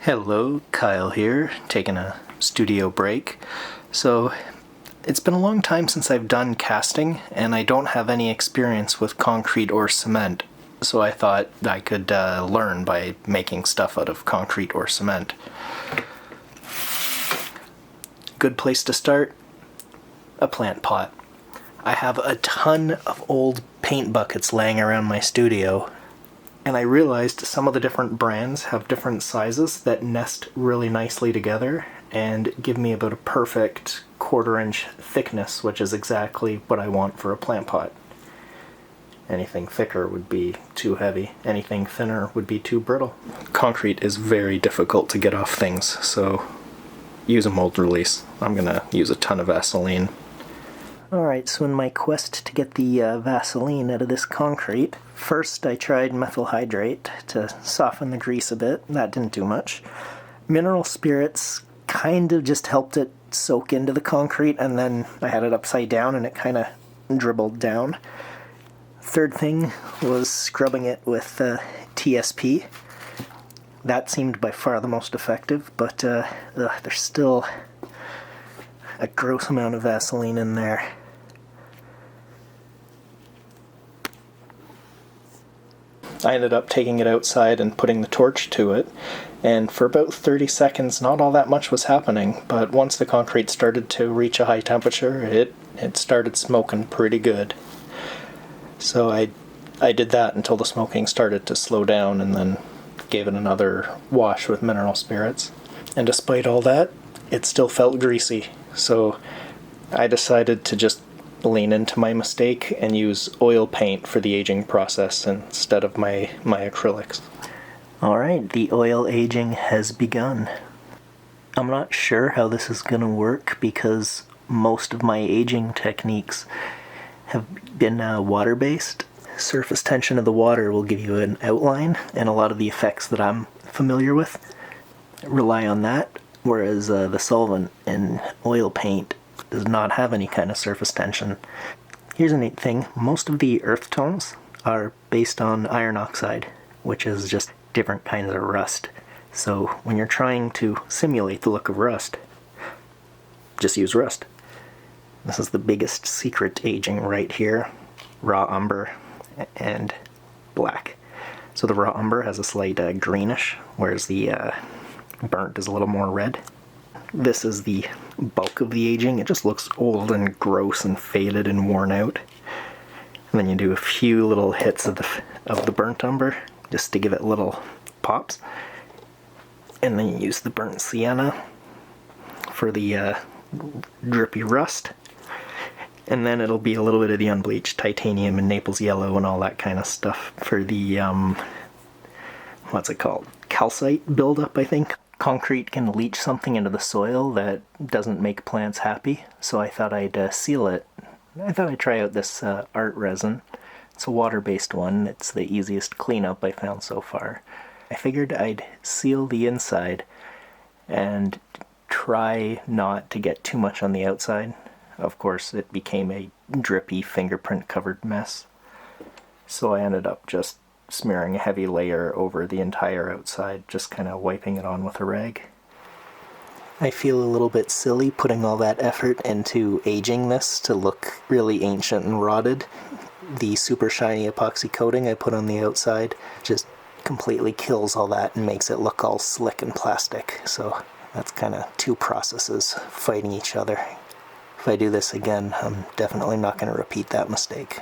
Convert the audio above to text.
Hello, Kyle here, taking a studio break. So, it's been a long time since I've done casting, and I don't have any experience with concrete or cement, so I thought I could learn by making stuff out of concrete or cement. Good place to start? A plant pot. I have a ton of old paint buckets laying around my studio, and I realized some of the different brands have different sizes that nest really nicely together and give me about a perfect 1/4 inch thickness, which is exactly what I want for a plant pot. Anything thicker would be too heavy. Anything thinner would be too brittle. Concrete is very difficult to get off things, so use a mold release. I'm gonna use a ton of Vaseline. Alright, so in my quest to get the Vaseline out of this concrete, first I tried methyl hydrate to soften the grease a bit. That didn't do much. Mineral spirits kind of just helped it soak into the concrete, and then I had it upside down and it kind of dribbled down. Third thing was scrubbing it with TSP. That seemed by far the most effective, but there's still a gross amount of Vaseline in there. I ended up taking it outside and putting the torch to it, and for about 30 seconds not all that much was happening, but once the concrete started to reach a high temperature, it started smoking pretty good. So I did that until the smoking started to slow down, and then gave it another wash with mineral spirits. And despite all that, it still felt greasy, so I decided to just lean into my mistake and use oil paint for the aging process instead of my acrylics. Alright, the oil aging has begun. I'm not sure how this is going to work because most of my aging techniques have been water-based. Surface tension of the water will give you an outline, and a lot of the effects that I'm familiar with rely on that, whereas the solvent in oil paint does not have any kind of surface tension. Here's a neat thing. Most of the earth tones are based on iron oxide, which is just different kinds of rust. So when you're trying to simulate the look of rust, just use rust. This is the biggest secret aging right here. Raw umber and black. So the raw umber has a slight greenish, whereas the burnt is a little more red. This is the bulk of the aging. It just looks old and gross and faded and worn out. And then you do a few little hits of the burnt umber just to give it little pops. And then you use the burnt sienna for the drippy rust. And then it'll be a little bit of the unbleached titanium and Naples yellow and all that kind of stuff for the, what's it called? Calcite buildup, I think. Concrete can leach something into the soil that doesn't make plants happy, so I thought I'd seal it. I thought I'd try out this art resin. It's a water-based one. It's the easiest cleanup I found so far. I figured I'd seal the inside and try not to get too much on the outside. Of course, it became a drippy, fingerprint-covered mess. So I ended up just smearing a heavy layer over the entire outside, just kind of wiping it on with a rag. I feel a little bit silly putting all that effort into aging this to look really ancient and rotted. The super shiny epoxy coating I put on the outside just completely kills all that and makes it look all slick and plastic. So that's kind of two processes fighting each other. If I do this again, I'm definitely not going to repeat that mistake.